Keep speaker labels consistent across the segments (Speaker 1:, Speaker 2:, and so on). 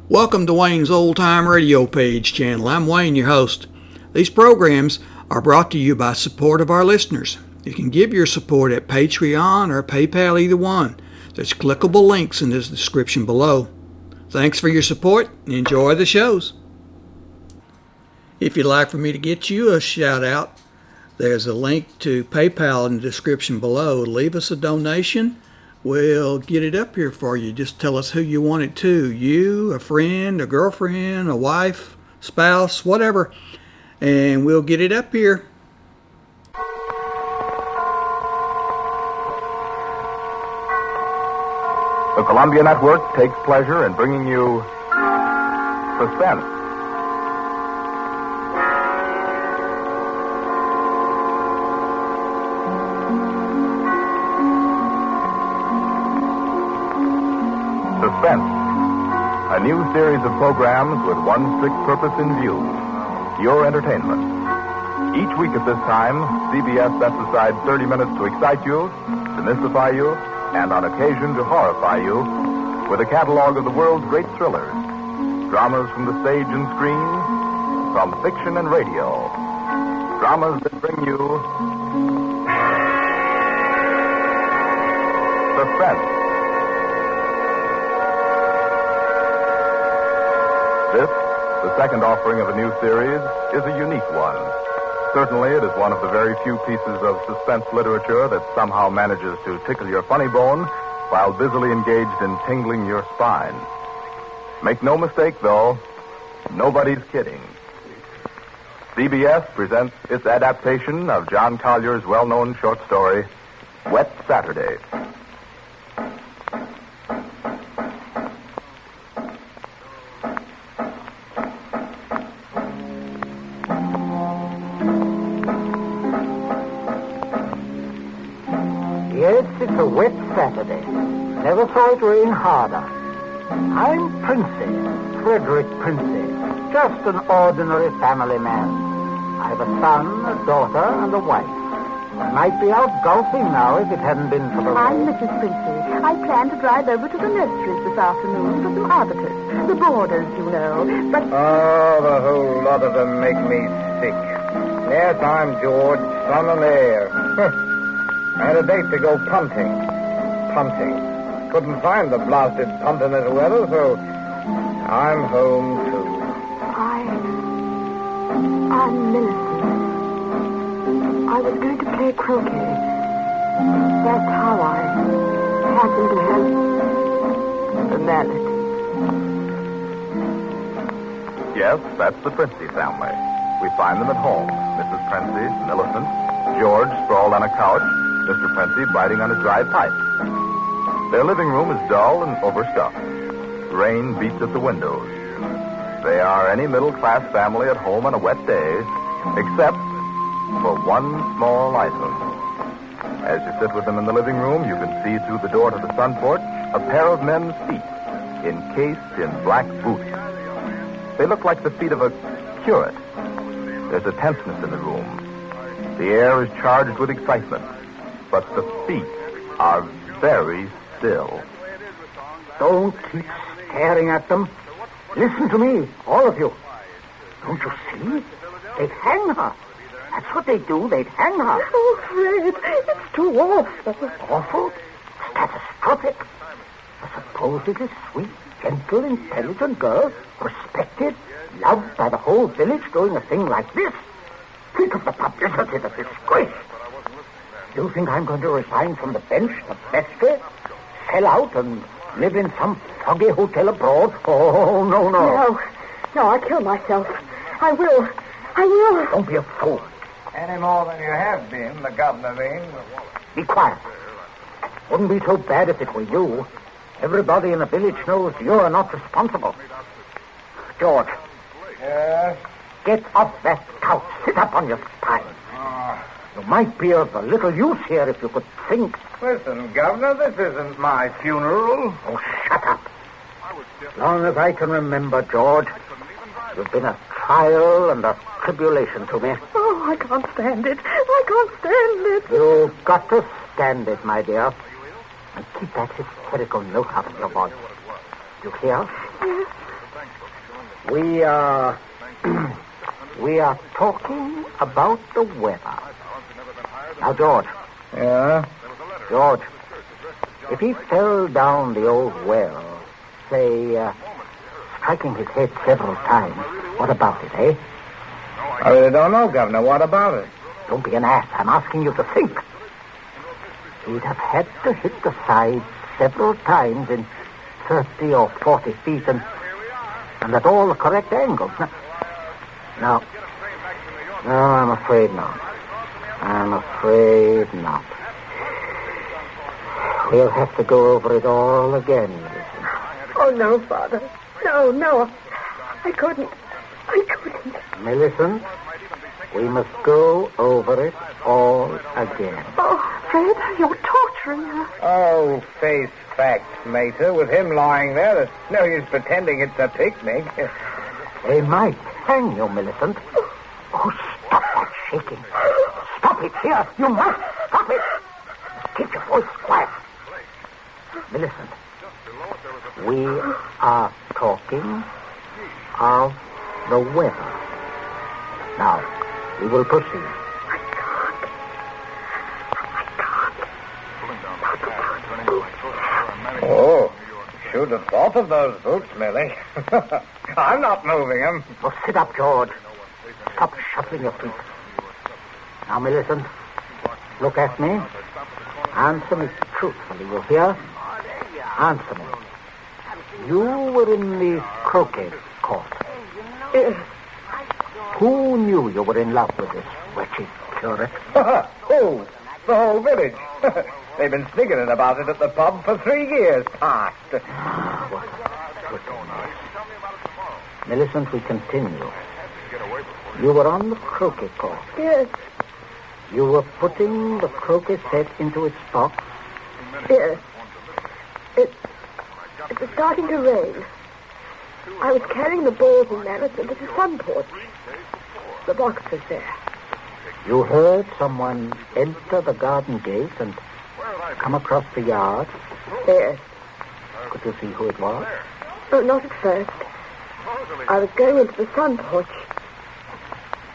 Speaker 1: Welcome to Wayne's Old Time Radio Page channel. I'm Wayne, your host. These programs are brought to you by support of our listeners. You can give your support at Patreon or PayPal, either one. There's clickable links in the description below. Thanks for your support and enjoy the shows. If you'd like for me to get you a shout out, there's a link to PayPal in the description below. Leave us a donation. We'll get it up here for you. Just tell us who you want it to. You, a friend, a girlfriend, a wife, spouse, whatever. And we'll get it up here.
Speaker 2: The Columbia Network takes pleasure in bringing you Suspense. Suspense, a new series of programs with one strict purpose in view, your entertainment. Each week at this time, CBS sets aside 30 minutes to excite you, to mystify you, and on occasion to horrify you with a catalog of the world's great thrillers, dramas from the stage and screen, from fiction and radio, dramas that bring you suspense. This, the second offering of a new series, is a unique one. Certainly, it is one of the very few pieces of suspense literature that somehow manages to tickle your funny bone while busily engaged in tingling your spine. Make no mistake, though, nobody's kidding. CBS presents its adaptation of John Collier's well-known short story, Wet Saturday.
Speaker 3: Yes, it's a wet Saturday. Never saw it rain harder. I'm Princey, Frederick Princey, just an ordinary family man. I have a son, a daughter, and a wife. I might be out golfing now if it hadn't been for the rain.
Speaker 4: I'm Mrs. Princey. I plan to drive over to the nurseries this afternoon for some arbiters. The boarders, you know. But...
Speaker 5: Oh, the whole lot of them make me sick. Yes, I'm George, son and heir. I had a date to go punting. Couldn't find the blasted punternet weather, so I'm home, too.
Speaker 4: I'm Millicent. I was going to play croquet. That's how I happened to have the mallet.
Speaker 2: Yes, that's the Princey family. We find them at home. Mrs. Princey, Millicent, George sprawled on a couch, Mr. Princey biting on a dry pipe. Their living room is dull and overstuffed. Rain beats at the windows. They are any middle-class family at home on a wet day, except for one small item. As you sit with them in the living room, you can see through the door to the sun porch a pair of men's feet, encased in black boots. They look like the feet of a curate. There's a tenseness in the room. The air is charged with excitement, but the feet are very still.
Speaker 3: Don't keep staring at them. Listen to me, all of you. Don't you see? They'd hang her. That's what they do. They'd hang her.
Speaker 4: Oh, Fred, it's too awful.
Speaker 3: Awful? It's catastrophic. A supposedly sweet, gentle, intelligent girl, respected, loved by the whole village, doing a thing like this. Think of the publicity, the disgrace. You think I'm going to resign from the bench, the vestry, sell out and live in some foggy hotel abroad? Oh, no.
Speaker 4: No, I'll kill myself. I will.
Speaker 3: Don't be a fool.
Speaker 5: Any more than you have been, the governor means.
Speaker 3: Be quiet. Wouldn't be so bad if it were you. Everybody in the village knows you're not responsible. George.
Speaker 5: Yes?
Speaker 3: Get off that couch. Sit up on your spine. You might be of a little use here if you could think.
Speaker 5: Listen, Governor, this isn't my funeral.
Speaker 3: Oh, shut up. As long as I can remember, George, you've been a trial and a tribulation to me.
Speaker 4: Oh, I can't stand it.
Speaker 3: You've got to stand it, my dear. And keep that hysterical note out of your voice. You hear?
Speaker 4: Yes.
Speaker 3: We are talking about the weather. Now, George.
Speaker 5: Yeah?
Speaker 3: George, if he fell down the old well, say, striking his head several times, what about it, eh?
Speaker 5: I really don't know, Governor. What about it?
Speaker 3: Don't be an ass. I'm asking you to think. He'd have had to hit the side several times in 30 or 40 feet and at all the correct angles. No, I'm afraid not. I'm afraid not. We'll have to go over it all again, Millicent.
Speaker 4: Oh, no, Father. No. I couldn't.
Speaker 3: Millicent, we must go over it all again.
Speaker 4: Oh, Fred, you're torturing her.
Speaker 5: Oh, face facts, Mater. With him lying there, there's no use pretending it's a picnic.
Speaker 3: They might hang you, Millicent. Oh, stop that shaking. Stop it here. You must stop it. Keep your voice quiet. Millicent, we are talking of the weather. Now, we will proceed.
Speaker 5: Oh, should have thought of those boots, Millie. I'm not moving them.
Speaker 3: Oh, sit up, George. Stop shuffling your feet. Now, Millicent, look at me. Answer me truthfully, you hear? Answer me. You were in the croquet court. Who knew you were in love with this wretched curate?
Speaker 5: Oh, the whole village. They've been sniggering about it at the pub for 3 years past.
Speaker 3: What a goodness. Millicent, we continue. You were on the croquet court.
Speaker 4: Yes.
Speaker 3: You were putting the croquet set into its box.
Speaker 4: Yes. It was starting to rain. I was carrying the balls and mallets into the sun porch. The box was there.
Speaker 3: You heard someone enter the garden gate and come across the yard.
Speaker 4: Yes.
Speaker 3: Could you see who it was?
Speaker 4: Oh, not at first. I was going into the sun porch.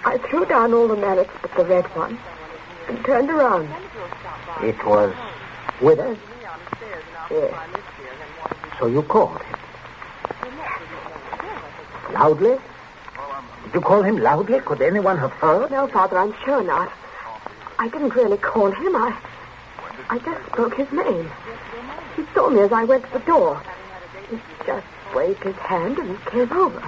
Speaker 4: I threw down all the mallets but the red one and turned around.
Speaker 3: It was Withers.
Speaker 4: Yes.
Speaker 3: So you called him. Loudly? Did you call him loudly? Could anyone have heard?
Speaker 4: No, Father, I'm sure not. I didn't really call him. I just spoke his name. He saw me as I went to the door. He just waved his hand and came over.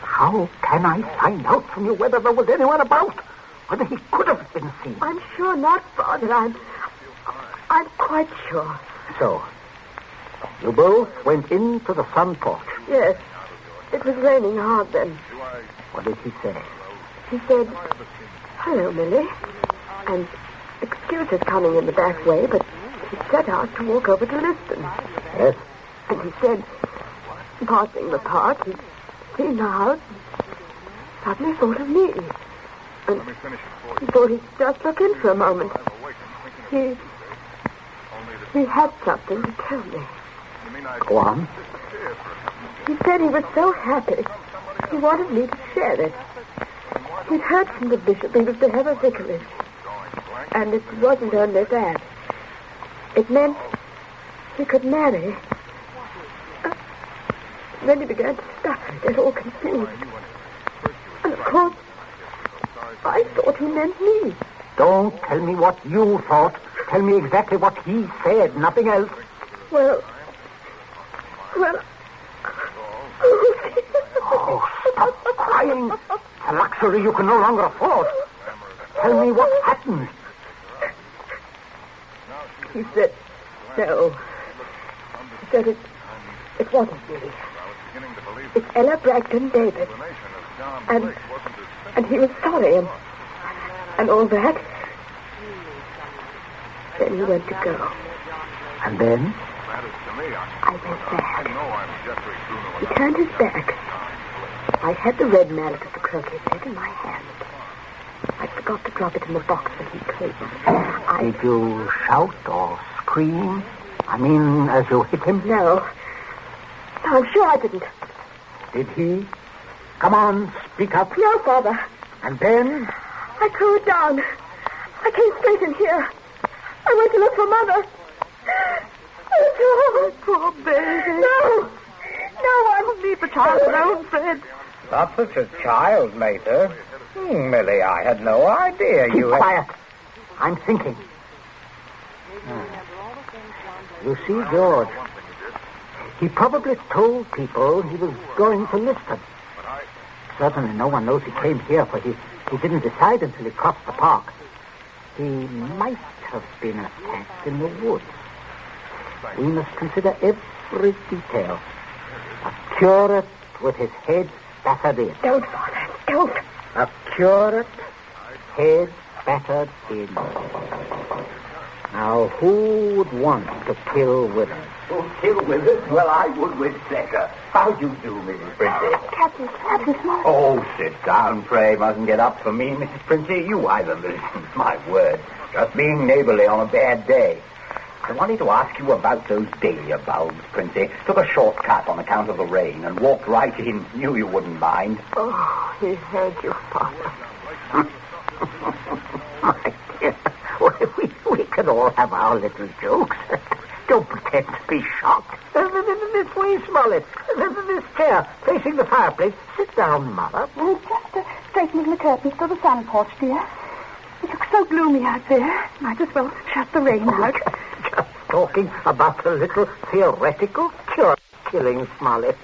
Speaker 3: How can I find out from you whether there was anyone about? Whether he could have been seen?
Speaker 4: I'm sure not, Father. I'm quite sure.
Speaker 3: So, you both went into the sun porch.
Speaker 4: Yes. It was raining hard then.
Speaker 3: What did he say?
Speaker 4: He said, "Hello, Millie." And excuse his coming in the back way, but he set out to walk over to Liston.
Speaker 3: Yes?
Speaker 4: And he said, passing the park, he'd seen the house and suddenly thought of me. And he thought he'd just look in for a moment. He had something to tell me.
Speaker 3: Go on.
Speaker 4: He said he was so happy, he wanted me to share it. He'd heard from the bishop he was to have a vicarage. And it wasn't only that. It meant he could marry. Then he began to stutter, get all confused. And of course, I thought he meant me.
Speaker 3: Don't tell me what you thought. Tell me exactly what he said, nothing else.
Speaker 4: Well...
Speaker 3: Oh, stop crying. It's a luxury you can no longer afford. Tell me what happened.
Speaker 4: He said, no. He said it wasn't me. It's Ella Bragdon David. And he was sorry and all that. Then he went to go.
Speaker 3: And then?
Speaker 4: I went back. He turned his back. I had the red mallet of the croquet set in my hand. I forgot to drop it in the box when he came.
Speaker 3: Did you shout or scream? I mean, as you hit him?
Speaker 4: No, I'm sure I didn't.
Speaker 3: Did he? Come on, speak up.
Speaker 4: No, Father.
Speaker 3: And then?
Speaker 4: I threw it down. I came straight in here. I went to look for Mother. Oh, poor baby. No, I will leave the child alone, Fred.
Speaker 5: Not such a child, Mater. Millie, I had no idea
Speaker 3: Keep
Speaker 5: you had...
Speaker 3: quiet. I'm thinking. You see, George, he probably told people he was going to Liston. Certainly no one knows he came here, for he didn't decide until he crossed the park. He might have been attacked in the woods. We must consider every detail. A curate with his head battered in.
Speaker 4: Don't, Father, don't.
Speaker 3: A curate, head battered in. Now, who would want to kill Withers?
Speaker 6: Oh, kill Withers? Well, I would with pleasure. How do you do, Mrs. Princey?
Speaker 4: Captain Smollett.
Speaker 6: Oh, sit down, pray. Mustn't get up for me, Mrs. Princey. You either, Millicent. My word. Just being neighborly on a bad day. I wanted to ask you about those dahlia bulbs, Princey. Took a shortcut on account of the rain and walked right in. Knew you wouldn't mind.
Speaker 3: Oh, he heard you, Father. My dear, we can all have our little jokes. Don't pretend to be shocked. This way, Smollett. This chair, facing the fireplace. Sit down, Mother.
Speaker 4: Just straightening the curtains to the sun porch, dear. It looks so gloomy out there. Might as well shut the rain out.
Speaker 3: Just talking about a little theoretical cure killing, Smollett.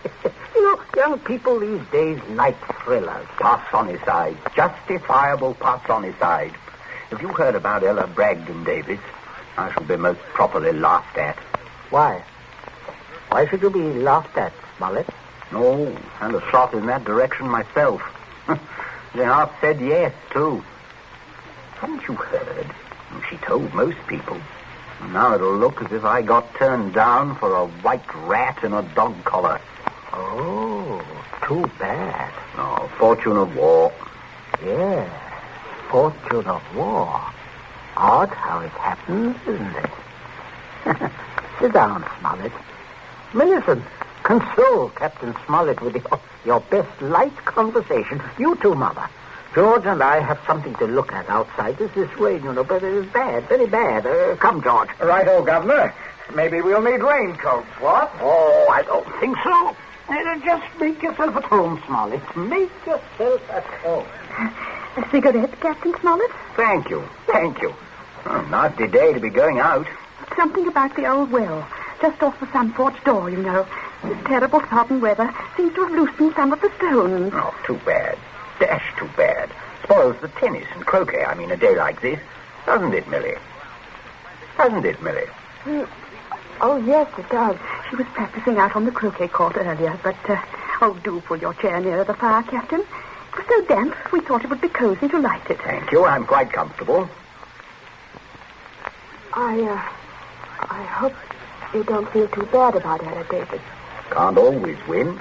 Speaker 3: You know, young people these days like thrillers.
Speaker 6: Parsonicide. Justifiable parsonicide. Have you heard about Ella Bragdon Davis? I shall be most properly laughed at.
Speaker 3: Why? Why should you be laughed at, Smollett?
Speaker 6: No, and a shot in that direction myself. They half said yes, too. Haven't you heard? She told most people. Now it'll look as if I got turned down for a white rat in a dog collar.
Speaker 3: Oh, too bad.
Speaker 6: Oh, fortune of war.
Speaker 3: Yes, fortune of war. Odd how it happens, isn't it? Sit down, Smollett. Millicent, console Captain Smollett with your best light conversation. You too, Mother. George and I have something to look at outside. This rain, you know, but it is bad, very bad. Come, George.
Speaker 5: Righto, Governor. Maybe we'll need raincoats, what?
Speaker 3: Oh, I don't think so. Just make yourself at home, Smollett. Make yourself at home.
Speaker 4: A cigarette, Captain Smollett?
Speaker 6: Thank you. Oh, nasty day to be going out.
Speaker 4: Something about the old well, just off the sun porch door, you know. This terrible sodden weather seems to have loosened some of the stones.
Speaker 6: Oh, too bad. Dash too bad. Spoils the tennis and croquet, a day like this. Doesn't it, Millie?
Speaker 4: Oh, yes, it does. She was practicing out on the croquet court earlier, but, do pull your chair nearer the fire, Captain. It was so damp, we thought it would be cozy to light it.
Speaker 6: Thank you, I'm quite comfortable.
Speaker 4: I hope you don't feel too bad about Ella Davis.
Speaker 6: Can't always win.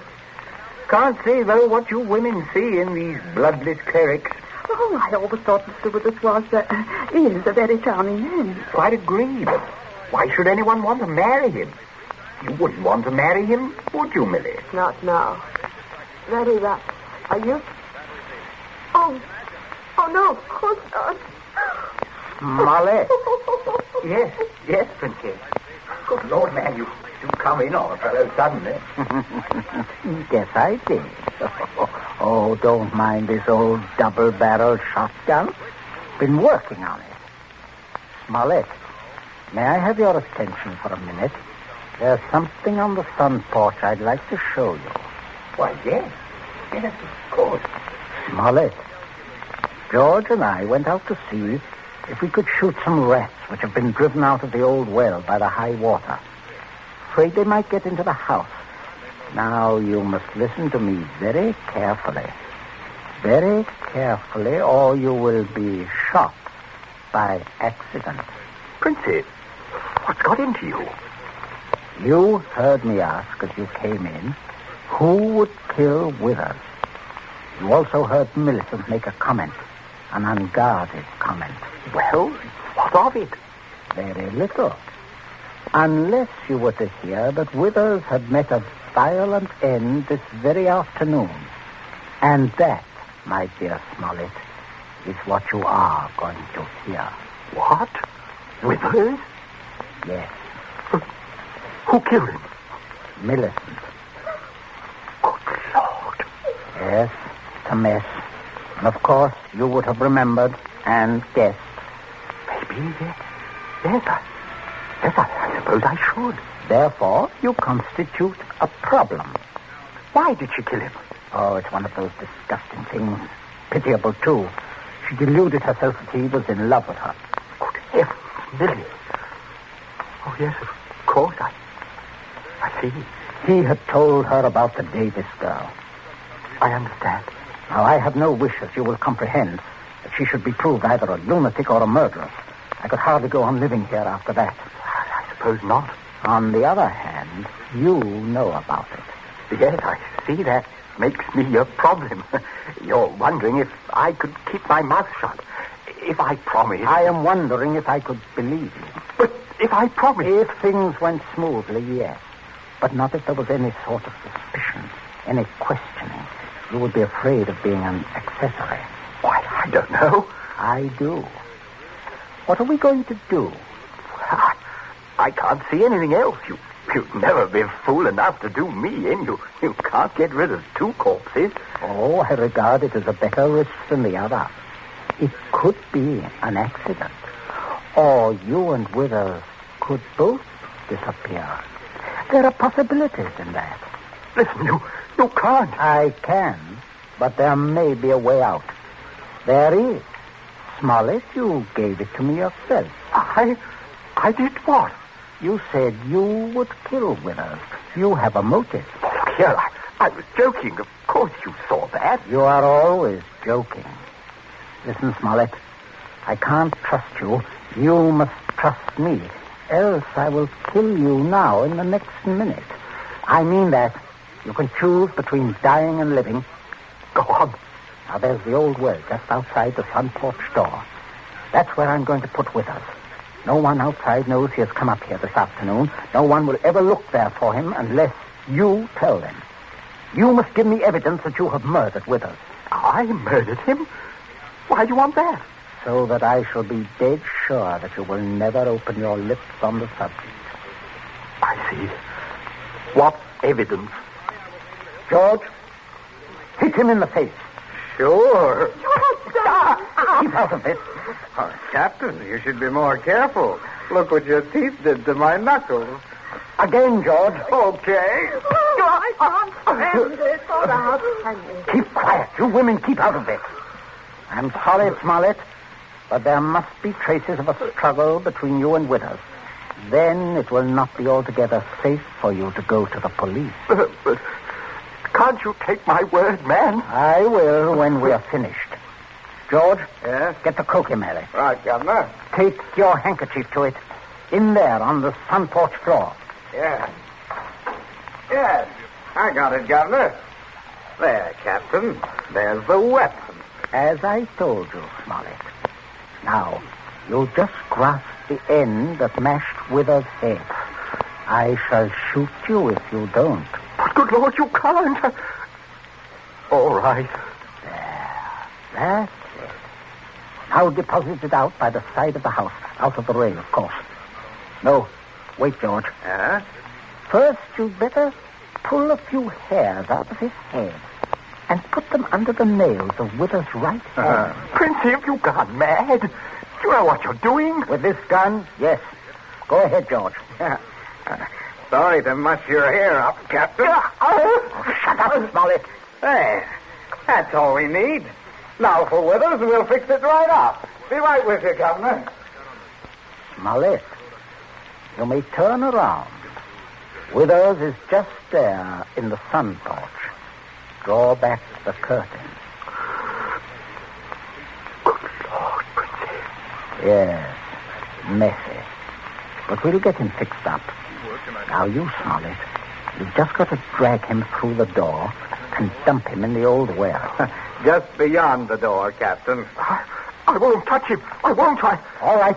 Speaker 6: Can't say, though, what you women see in these bloodless clerics.
Speaker 4: Oh, I always thought Mr. Withers is a very charming man.
Speaker 6: Quite agree, but why should anyone want to marry him? You wouldn't want to marry him, would you, Millie?
Speaker 4: Not now. Very rough. Are you? Oh, no, of course not.
Speaker 3: Smollett.
Speaker 6: Yes, Princess. Good Lord, man, you come in on a fellow suddenly.
Speaker 3: Yes, I did. Oh, don't mind this old double-barreled shotgun. Been working on it. Smollett, may I have your attention for a minute? There's something on the sun porch I'd like to show you.
Speaker 6: Why, yes. Yes, of course.
Speaker 3: Smollett, George and I went out to see if we could shoot some rats which have been driven out of the old well by the high water. Afraid they might get into the house. Now, you must listen to me very carefully. Very carefully, or you will be shot by accident.
Speaker 6: Princey, what's got into you?
Speaker 3: You heard me ask as you came in, who would kill Withers? You also heard Millicent make a comment, an unguarded comment.
Speaker 6: Well, what of it?
Speaker 3: Very little. Unless you were to hear that Withers had met a violent end this very afternoon. And that, my dear Smollett, is what you are going to hear.
Speaker 6: What? Withers?
Speaker 3: Yes,
Speaker 6: Who killed him?
Speaker 3: Millicent.
Speaker 6: Good Lord.
Speaker 3: Yes, it's a mess. And of course, you would have remembered and guessed.
Speaker 6: Maybe, yes, I suppose I should.
Speaker 3: Therefore, you constitute a problem.
Speaker 6: Why did she kill him?
Speaker 3: Oh, it's one of those disgusting things. Pitiable, too. She deluded herself that he was in love with her.
Speaker 6: Good heavens, Millie. Oh, yes, of course, I see.
Speaker 3: He had told her about the Davis girl.
Speaker 6: I understand.
Speaker 3: Now, I have no wish, as you will comprehend, that she should be proved either a lunatic or a murderess. I could hardly go on living here after that.
Speaker 6: I suppose not.
Speaker 3: On the other hand, you know about it.
Speaker 6: Yes, I see that makes me a problem. You're wondering if I could keep my mouth shut. If I promise...
Speaker 3: I am wondering if I could believe you.
Speaker 6: But if I promise...
Speaker 3: If things went smoothly, yes. But not if there was any sort of suspicion, any questioning. You would be afraid of being an accessory.
Speaker 6: Why, I don't know.
Speaker 3: I do. What are we going to do?
Speaker 6: I can't see anything else. You'd never be fool enough to do me in. You can't get rid of two corpses.
Speaker 3: Oh, I regard it as a better risk than the other. It could be an accident. Or you and Withers could both disappear. There are possibilities in that.
Speaker 6: Listen, you can't.
Speaker 3: I can, but there may be a way out. There is. Smollett, you gave it to me yourself.
Speaker 6: I did what?
Speaker 3: You said you would kill Withers. You have a motive.
Speaker 6: Oh, look here, I was joking. Of course you saw that.
Speaker 3: You are always joking. Listen, Smollett, I can't trust you. You must trust me. Else I will kill you now in the next minute. I mean that. You can choose between dying and living.
Speaker 6: Go on.
Speaker 3: Now, there's the old well just outside the front porch door. That's where I'm going to put Withers. No one outside knows he has come up here this afternoon. No one will ever look there for him unless you tell them. You must give me evidence that you have murdered Withers.
Speaker 6: I murdered him? Why do you want that?
Speaker 3: So that I shall be dead sure that you will never open your lips on the subject.
Speaker 6: I see. What evidence?
Speaker 3: George, hit him in the face.
Speaker 5: Sure.
Speaker 3: Keep out of it.
Speaker 5: Oh, Captain, you should be more careful. Look what your teeth did to my knuckles.
Speaker 3: Again, George.
Speaker 5: Okay.
Speaker 4: I can't stand it. Oh, how funny.
Speaker 3: Keep quiet. You women keep out of it. I'm sorry, Smollett, but there must be traces of a struggle between you and Withers. Then it will not be altogether safe for you to go to the police.
Speaker 6: But can't you take my word, man?
Speaker 3: I will when we are finished. George?
Speaker 5: Yes?
Speaker 3: Get the croquet mallet.
Speaker 5: Right, Governor.
Speaker 3: Take your handkerchief to it. In there on the front porch floor.
Speaker 5: Yes. Yes. I got it, Governor. There, Captain. There's the weapon.
Speaker 3: As I told you, Smollett. Now, you'll just grasp the end that mashed Withers' head. I shall shoot you if you don't.
Speaker 6: But good Lord, you can't. All right.
Speaker 3: There. That's it. Now deposit it out by the side of the house. Out of the rain, of course. No. Wait, George.
Speaker 5: Huh?
Speaker 3: First, you'd better pull a few hairs out of his head and put them under the nails of Withers' right hand.
Speaker 6: Princey, have you gone mad? Do you know what you're doing?
Speaker 3: With this gun, yes. Go ahead, George.
Speaker 5: Sorry to muss your hair up, Captain.
Speaker 3: Oh, shut up, Smollett.
Speaker 5: There. That's all we need. Now for Withers, we'll fix it right up. Be right with you, Governor.
Speaker 3: Smollett, you may turn around. Withers is just there in the sun porch. Draw back the curtain.
Speaker 6: Good Lord, Princey.
Speaker 3: Yes, messy. But we'll get him fixed up. Now, you, Smollett, you've just got to drag him through the door and dump him in the old well.
Speaker 5: Just beyond the door, Captain.
Speaker 6: I won't touch him. I won't.
Speaker 3: All right.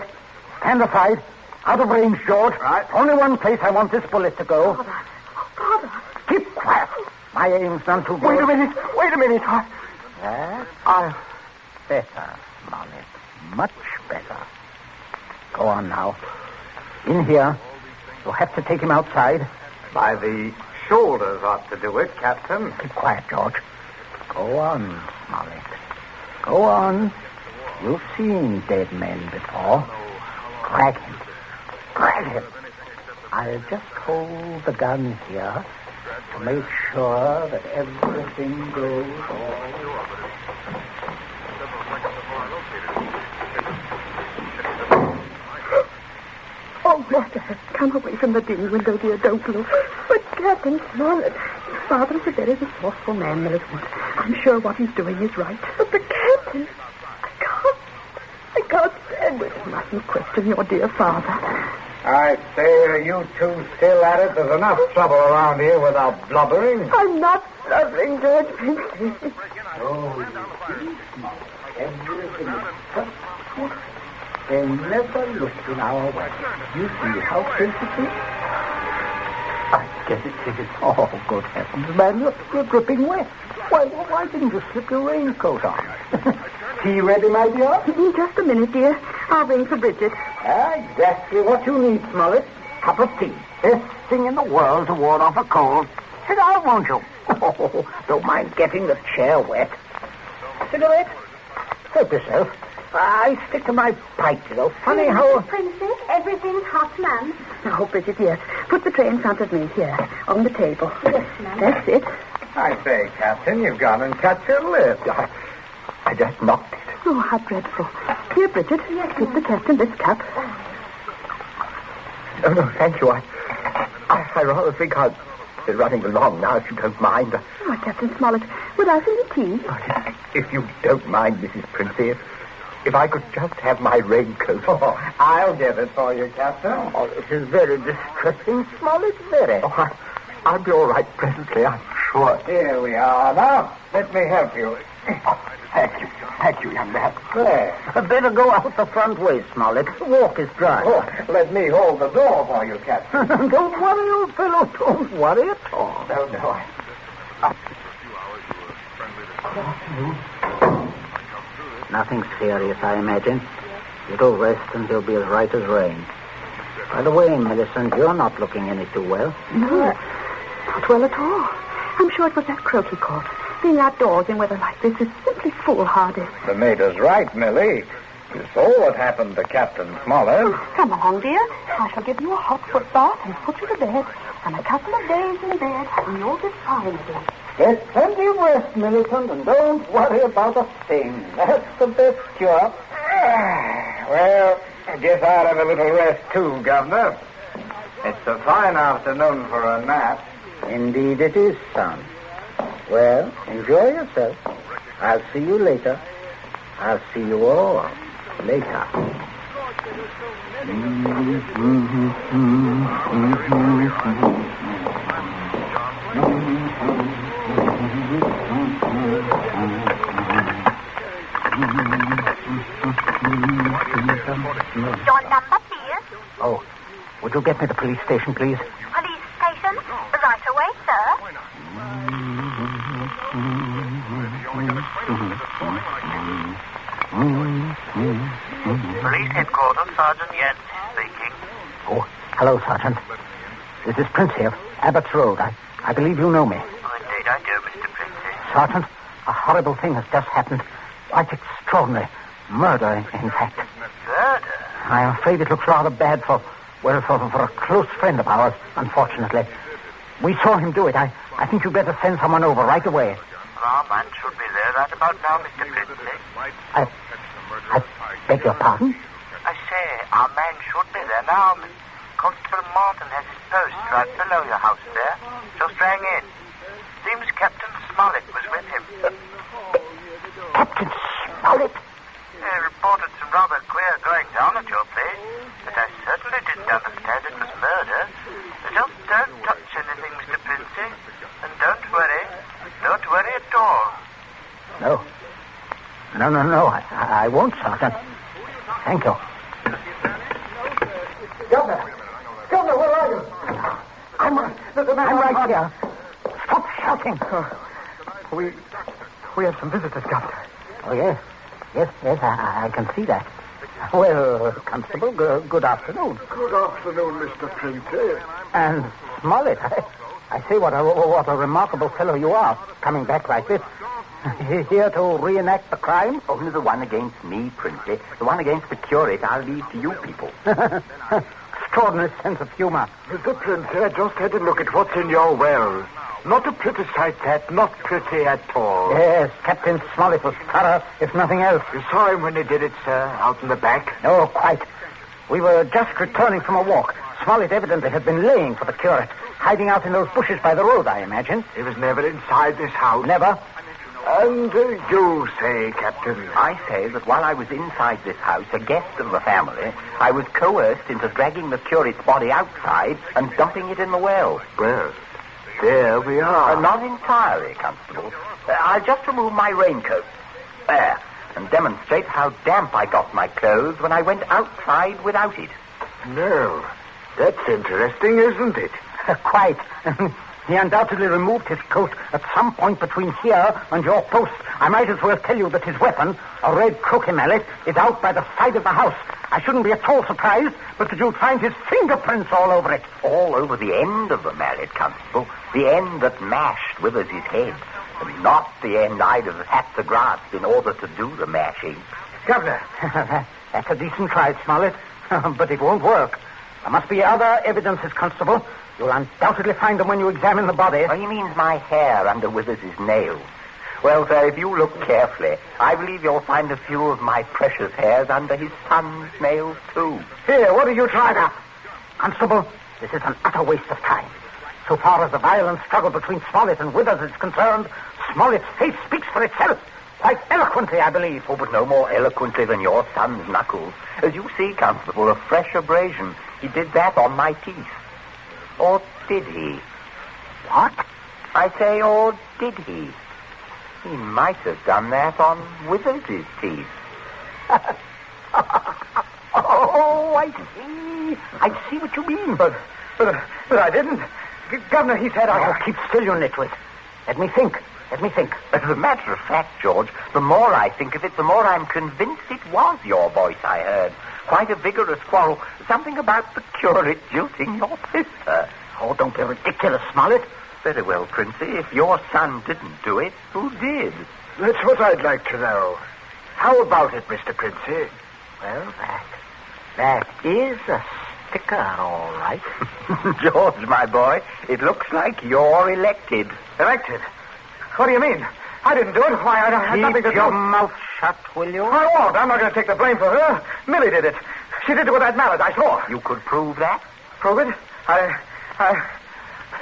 Speaker 3: Stand aside. Out of range, George.
Speaker 5: Right.
Speaker 3: Only one place I want this bullet to go.
Speaker 4: Father,
Speaker 3: Keep quiet. My aim's none too good.
Speaker 5: Wait a minute.
Speaker 3: That's better, Smollett. Much better. Go on now. In here. You'll have to take him outside.
Speaker 5: By the shoulders ought to do it, Captain.
Speaker 3: Keep quiet, George. Go on, Smollett. Go on. You've seen dead men before. Drag him. I'll just hold the gun here to make sure that everything goes all right.
Speaker 4: Oh, Mother, come away from the dim window, dear. Don't look. But Captain Smollett, Father's a very resourceful man, Millicent. I'm sure what he's doing is right. But the Captain, I can't stand it. You mustn't question your dear father.
Speaker 5: I say, are you two still at it? There's enough trouble around here without blubbering.
Speaker 4: I'm not blubbering, George Princey.
Speaker 3: Oh, you see, Smollett, everything is just good. They never look in our way. You see how sensitive? I guess it's oh, good heavens, man, you're dripping wet. Why didn't you slip your raincoat on? Tea ready, my dear?
Speaker 4: In just a minute, dear. I'll ring for Bridget.
Speaker 3: Exactly what you need, Smollett. Cup of tea. Best thing in the world to ward off a cold. Sit down, won't you? Oh, don't mind getting the chair wet. Cigarette? Help yourself. I stick to my pipe, you know. Funny how...
Speaker 4: Princey, everything's hot, ma'am. Oh, Bridget, yes. Put the tray in front of me here, on the table. Yes, ma'am. That's it.
Speaker 5: I say, Captain, you've gone and cut your lip.
Speaker 3: I just knocked it.
Speaker 4: Oh, how dreadful. Here, Bridget, give the captain this cup.
Speaker 3: No, thank you. I rather think I'll be running along now, if you don't mind.
Speaker 4: Oh, Captain Smollett, without any tea?
Speaker 3: If you don't mind, Mrs. Princey, if I could just have my raincoat.
Speaker 5: Oh, I'll get it for you, Captain.
Speaker 3: Oh, this is very distressing, Smollett, very. Oh, I'll be all right presently, I'm sure.
Speaker 5: Here we are. Now, let me help you.
Speaker 3: Thank you, young man.
Speaker 5: There.
Speaker 3: Better go out the front way, Smollett. The walk is dry.
Speaker 5: Oh, let me hold the door for you, Captain.
Speaker 3: Don't worry, old fellow. Don't worry at all.
Speaker 5: No.
Speaker 3: Nothing serious, I imagine. Little rest and he'll be as right as rain. By the way, Millicent, you're not looking any too well.
Speaker 4: No, not well at all. I'm sure it was that croaky cough. Being outdoors in weather like this is simply foolhardy.
Speaker 5: The mater's right, Millie. You saw what happened to Captain Smollett.
Speaker 4: Come along, dear. I shall give you a hot foot bath and put you to bed. And a couple of days in bed, and you'll be fine again.
Speaker 3: Get plenty of rest, Millicent, and don't worry about a thing. That's the best cure.
Speaker 5: Well, I guess I'll have a little rest too, Governor. It's a fine afternoon for a nap.
Speaker 3: Indeed it is, son. Well, enjoy yourself. I'll see you later. I'll see you all later.
Speaker 7: Your number, please.
Speaker 3: Oh, would you get me to the police station, please?
Speaker 7: Police station? Right away, sir.
Speaker 8: Police headquarters, Sergeant Yancey speaking.
Speaker 3: Oh, hello, Sergeant. This is Princey of Abbott's Road. I believe you know me.
Speaker 8: Oh, indeed I do, Mr. Princey.
Speaker 3: Sergeant, a horrible thing has just happened. Quite extraordinary. Murder, in fact.
Speaker 8: Murder?
Speaker 3: I'm afraid it looks rather bad for a close friend of ours, unfortunately. We saw him do it. I think you'd better send someone over right away.
Speaker 8: Well, our man should be there right about now, Mr. Princey.
Speaker 3: I beg your pardon?
Speaker 8: I say, our man should be there now. Constable Martin has his post right below your house there. Just rang in. Seems Captain Smollett was with him.
Speaker 3: Captain Smollett?
Speaker 8: He reported some rather queer going down at your place, but I certainly didn't understand it was murder. Just don't touch anything, Mr. Princey, and don't worry. Don't worry at all.
Speaker 3: No. I won't, Sergeant. Thank you.
Speaker 5: Governor, where are you?
Speaker 3: I'm right here. shouting?
Speaker 5: We have some visitors, Governor.
Speaker 3: Oh, yes. Yes, I can see that. Well, Constable, good afternoon.
Speaker 9: Good afternoon, Mr. Princy.
Speaker 3: And Smollett, I say what a remarkable fellow you are, coming back like this. Here to reenact the crime?
Speaker 6: Only the one against me, Princey. The one against the curate I'll leave to you people.
Speaker 3: Extraordinary sense of humor.
Speaker 9: Mr. Princy, I just had a look at what's in your well. Not a pretty sight, that. Not pretty at all.
Speaker 3: Yes, Captain Smollett was thorough, if nothing else.
Speaker 9: You saw him when he did it, sir, out in the back?
Speaker 3: No, quite. We were just returning from a walk. Smollett evidently had been laying for the curate, hiding out in those bushes by the road, I imagine.
Speaker 9: He was never inside this house.
Speaker 3: Never.
Speaker 9: And you say, Captain?
Speaker 6: I say that while I was inside this house, a guest of the family, I was coerced into dragging the curate's body outside and dumping it in the well.
Speaker 9: Well, there we are.
Speaker 6: Not entirely, Constable. I'll just remove my raincoat. There. And demonstrate how damp I got my clothes when I went outside without it.
Speaker 9: No. That's interesting, isn't it?
Speaker 3: Quite. He undoubtedly removed his coat at some point between here and your post. I might as well tell you that his weapon, a red croquet mallet, is out by the side of the house. I shouldn't be at all surprised, but that you'd find his fingerprints all over it.
Speaker 6: All over the end of the mallet, Constable. The end that mashed Withers' head. And not the end I'd have had to grasp in order to do the mashing.
Speaker 3: Governor. That's a decent try, Smollett. But it won't work. There must be other evidences, Constable. You'll undoubtedly find them when you examine the body.
Speaker 6: Oh, he means my hair under Withers' nails. Well, sir, if you look carefully, I believe you'll find a few of my precious hairs under his son's nails, too.
Speaker 3: Here, what are you trying up? Constable, this is an utter waste of time. So far as the violent struggle between Smollett and Withers is concerned, Smollett's face speaks for itself. Quite eloquently, I believe.
Speaker 6: Oh, but no more eloquently than your son's knuckles. As you see, Constable, a fresh abrasion. He did that on my teeth. Or did he?
Speaker 3: What?
Speaker 6: I say, or did he? He might have done that on Withers' teeth.
Speaker 3: Oh, I see. I see what you mean.
Speaker 5: But I didn't. Governor, he said
Speaker 3: Oh, keep still, you nitwit. Let me think.
Speaker 6: As a matter of fact, George, the more I think of it, the more I'm convinced it was your voice I heard. Quite a vigorous quarrel. Something about the curate jilting your sister.
Speaker 3: Oh, don't be ridiculous, Smollett.
Speaker 6: Very well, Princey. If your son didn't do it, who did?
Speaker 9: That's what I'd like to know. How about it, Mr. Princey?
Speaker 3: Well, that is a sticker, all right.
Speaker 6: George, my boy, it looks like you're elected.
Speaker 5: Elected? What do you mean? I didn't do it. Why, I had nothing to do.
Speaker 3: Keep your mouth shut, will you?
Speaker 5: I won't. I'm not going to take the blame for her. Millie did it. She did it with that mallet. I saw.
Speaker 6: You could prove that?
Speaker 5: Prove it?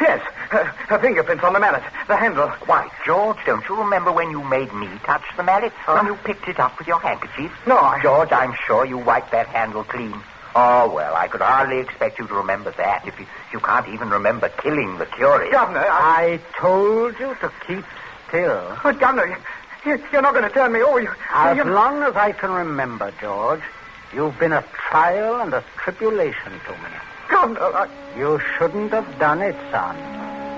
Speaker 5: Yes. Her fingerprints on the mallet. The handle.
Speaker 6: Why, George, don't you remember when you made me touch the mallet? When you picked it up with your handkerchief?
Speaker 5: No,
Speaker 6: George, I'm sure you wiped that handle clean. Oh, well, I could hardly expect you to remember that if you can't even remember killing the curate.
Speaker 5: Governor,
Speaker 3: I told you to keep still.
Speaker 5: But, Governor, you're not going to turn me over.
Speaker 3: As long as I can remember, George, you've been a trial and a tribulation to me.
Speaker 5: Governor,
Speaker 3: You shouldn't have done it, son.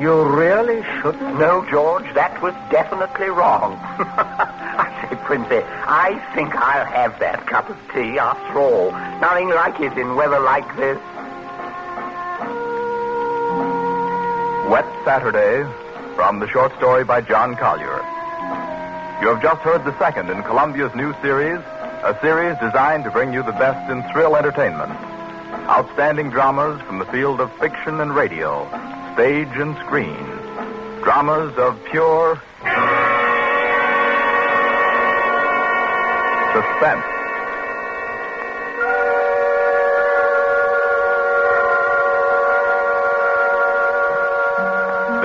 Speaker 3: You really shouldn't.
Speaker 6: No, George, that was definitely wrong. I say, Princey, I think I'll have that cup of tea after all. Nothing like it in weather like this.
Speaker 2: Wet Saturday, from the short story by John Collier. You have just heard the second in Columbia's new series, a series designed to bring you the best in thrill entertainment. Outstanding dramas from the field of fiction and radio, stage and screen. Dramas of pure suspense.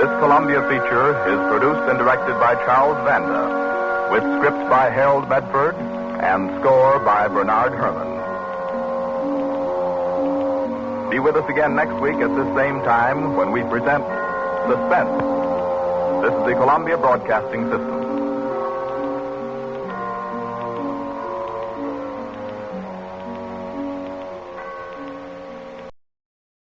Speaker 2: This Columbia feature is produced and directed by Charles Vanda, with script by Harold Medford and score by Bernard Herrmann. Be with us again next week at this same time when we present Suspense. This is the Columbia Broadcasting System.